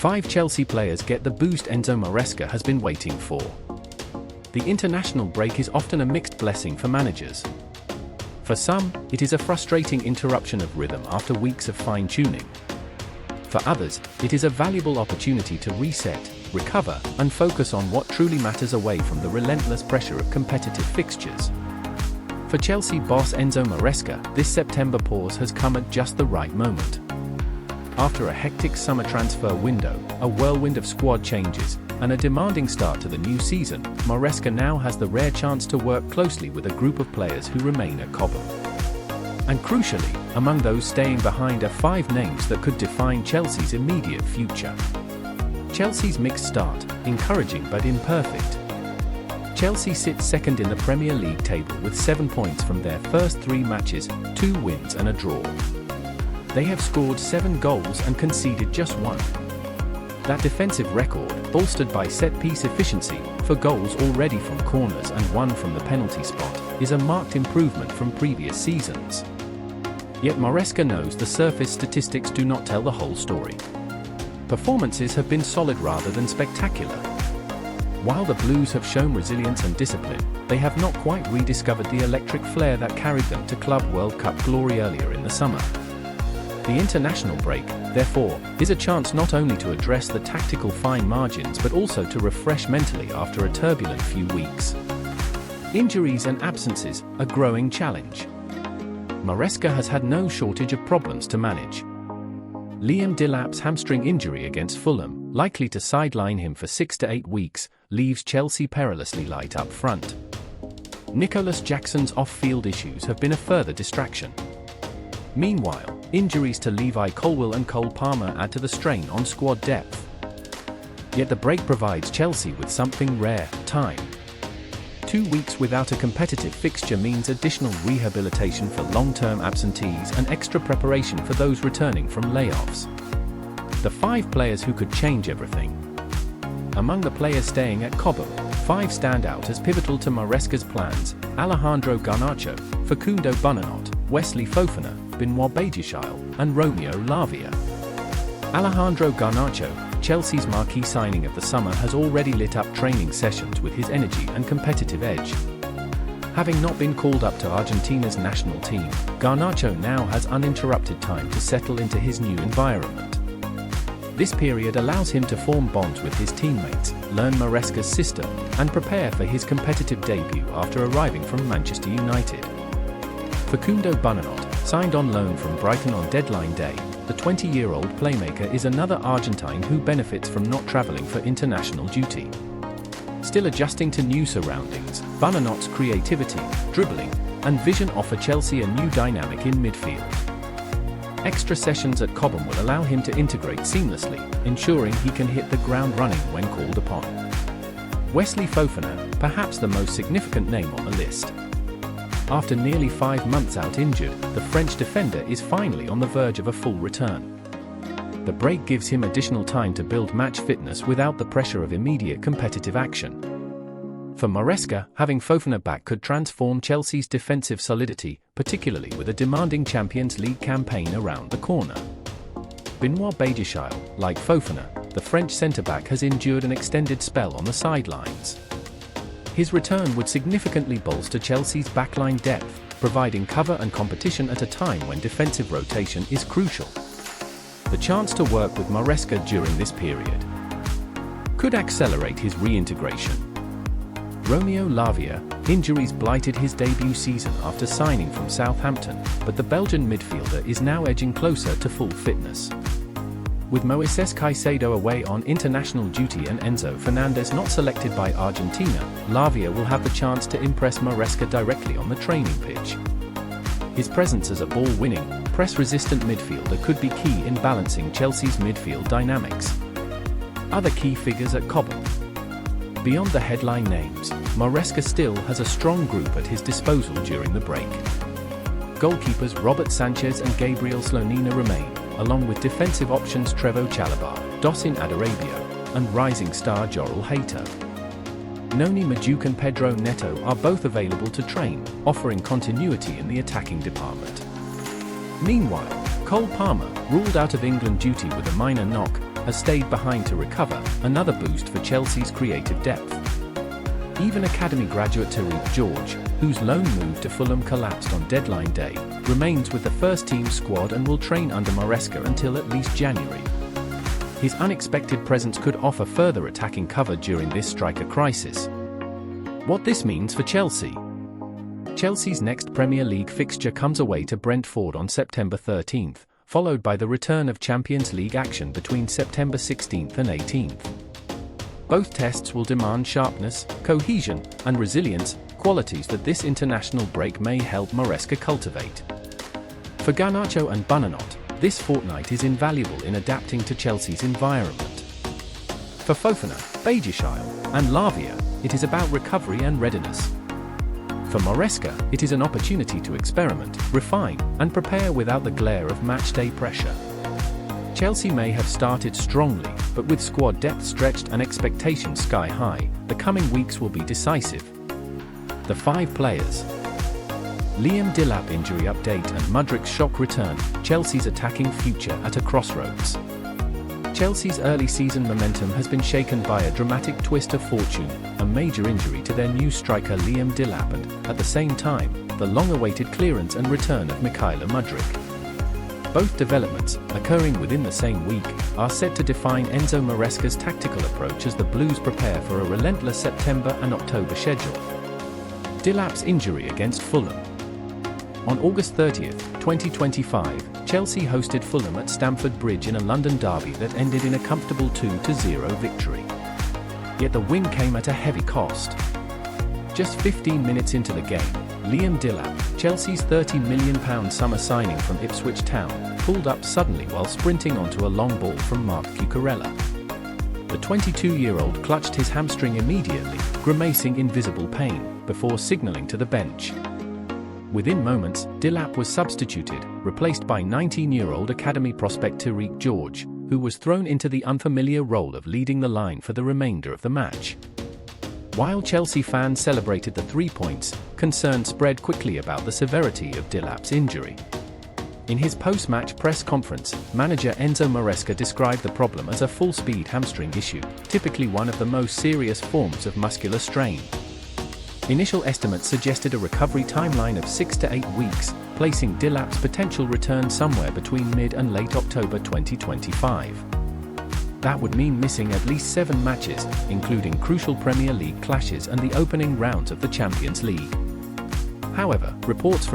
5 Chelsea players get the boost Enzo Moresca has been waiting for. The international break is often a mixed blessing for managers. For some, it is a frustrating interruption of rhythm after weeks of fine-tuning. For others, it is a valuable opportunity to reset, recover, and focus on what truly matters away from the relentless pressure of competitive fixtures. For Chelsea boss Enzo Moresca, this September pause has come at just the right moment. After a hectic summer transfer window, a whirlwind of squad changes, and a demanding start to the new season, Moresca now has the rare chance to work closely with a group of players who remain at Cobham. And crucially, among those staying behind are 5 names that could define Chelsea's immediate future. Chelsea's mixed start, encouraging but imperfect. Chelsea sits second in the Premier League table with 7 points from their first 3 matches, 2 wins and a draw. They have scored 7 goals and conceded just 1. That defensive record, bolstered by set-piece efficiency, for goals already from corners and 1 from the penalty spot, is a marked improvement from previous seasons. Yet Moresca knows the surface statistics do not tell the whole story. Performances have been solid rather than spectacular. While the Blues have shown resilience and discipline, they have not quite rediscovered the electric flair that carried them to Club World Cup glory earlier in the summer. The international break, therefore, is a chance not only to address the tactical fine margins but also to refresh mentally after a turbulent few weeks. Injuries and absences, a growing challenge. Moresca has had no shortage of problems to manage. Liam Delap's hamstring injury against Fulham, likely to sideline him for 6 to 8 weeks, leaves Chelsea perilously light up front. Nicholas Jackson's off-field issues have been a further distraction. Meanwhile, injuries to Levi Colwill and Cole Palmer add to the strain on squad depth. Yet the break provides Chelsea with something rare: time. 2 weeks without a competitive fixture means additional rehabilitation for long-term absentees and extra preparation for those returning from layoffs. The 5 players who could change everything. Among the players staying at Cobham, 5 stand out as pivotal to Moresca's plans: Alejandro Garnacho, Facundo Buonanotte, Wesley Fofana, Benoit Badiashile, and Romeo Lavia. Alejandro Garnacho, Chelsea's marquee signing of the summer, has already lit up training sessions with his energy and competitive edge. Having not been called up to Argentina's national team, Garnacho now has uninterrupted time to settle into his new environment. This period allows him to form bonds with his teammates, learn Moresca's system, and prepare for his competitive debut after arriving from Manchester United. Facundo Buonanotte, signed on loan from Brighton on deadline day, the 20-year-old playmaker is another Argentine who benefits from not travelling for international duty. Still adjusting to new surroundings, Buonanotte's creativity, dribbling, and vision offer Chelsea a new dynamic in midfield. Extra sessions at Cobham will allow him to integrate seamlessly, ensuring he can hit the ground running when called upon. Wesley Fofana, perhaps the most significant name on the list. After nearly 5 months out injured, the French defender is finally on the verge of a full return. The break gives him additional time to build match fitness without the pressure of immediate competitive action. For Moresca, having Fofana back could transform Chelsea's defensive solidity, particularly with a demanding Champions League campaign around the corner. Benoit Badiashile, like Fofana, the French centre-back has endured an extended spell on the sidelines. His return would significantly bolster Chelsea's backline depth, providing cover and competition at a time when defensive rotation is crucial. The chance to work with Moresca during this period could accelerate his reintegration. Romeo Lavia, injuries blighted his debut season after signing from Southampton, but the Belgian midfielder is now edging closer to full fitness. With Moises Caicedo away on international duty and Enzo Fernandez not selected by Argentina, Lavia will have the chance to impress Moresca directly on the training pitch. His presence as a ball-winning, press-resistant midfielder could be key in balancing Chelsea's midfield dynamics. Other key figures at Cobham. Beyond the headline names, Moresca still has a strong group at his disposal during the break. Goalkeepers Robert Sanchez and Gabriel Slonina remain, along with defensive options Trevoh Chalobah, Dossin Adarabio, and rising star Joral Hato. Noni Madueke and Pedro Neto are both available to train, offering continuity in the attacking department. Meanwhile, Cole Palmer, ruled out of England duty with a minor knock, has stayed behind to recover, another boost for Chelsea's creative depth. Even academy graduate Tariq George, whose loan move to Fulham collapsed on deadline day, remains with the first-team squad and will train under Moresca until at least January. His unexpected presence could offer further attacking cover during this striker crisis. What this means for Chelsea? Chelsea's next Premier League fixture comes away to Brentford on September 13th, followed by the return of Champions League action between September 16th and 18th. Both tests will demand sharpness, cohesion, and resilience, qualities that this international break may help Moresca cultivate. For Garnacho and Buonanotte, this fortnight is invaluable in adapting to Chelsea's environment. For Fofana, Bajishile, and Lavia, it is about recovery and readiness. For Moresca, it is an opportunity to experiment, refine, and prepare without the glare of matchday pressure. Chelsea may have started strongly, but with squad depth stretched and expectations sky high, the coming weeks will be decisive. The 5 players. Liam Delap injury update and Mudryk's shock return, Chelsea's attacking future at a crossroads. Chelsea's early season momentum has been shaken by a dramatic twist of fortune, a major injury to their new striker Liam Delap and, at the same time, the long-awaited clearance and return of Mykhailo Mudryk. Both developments, occurring within the same week, are set to define Enzo Maresca's tactical approach as the Blues prepare for a relentless September and October schedule. Delap's injury against Fulham. On August 30th, 2025, Chelsea hosted Fulham at Stamford Bridge in a London derby that ended in a comfortable 2-0 victory. Yet the win came at a heavy cost. Just 15 minutes into the game, Liam Delap, Chelsea's £30 million summer signing from Ipswich Town, pulled up suddenly while sprinting onto a long ball from Marc Cucurella. The 22-year-old clutched his hamstring immediately, grimacing in visible pain, before signalling to the bench. Within moments, Delap was substituted, replaced by 19-year-old academy prospect Tariq George, who was thrown into the unfamiliar role of leading the line for the remainder of the match. While Chelsea fans celebrated the 3 points, concern spread quickly about the severity of Delap's injury. In his post-match press conference, manager Enzo Moresca described the problem as a full-speed hamstring issue, typically one of the most serious forms of muscular strain. Initial estimates suggested a recovery timeline of 6 to 8 weeks, placing Delap's potential return somewhere between mid and late October 2025. That would mean missing at least 7 matches, including crucial Premier League clashes and the opening rounds of the Champions League. However, reports from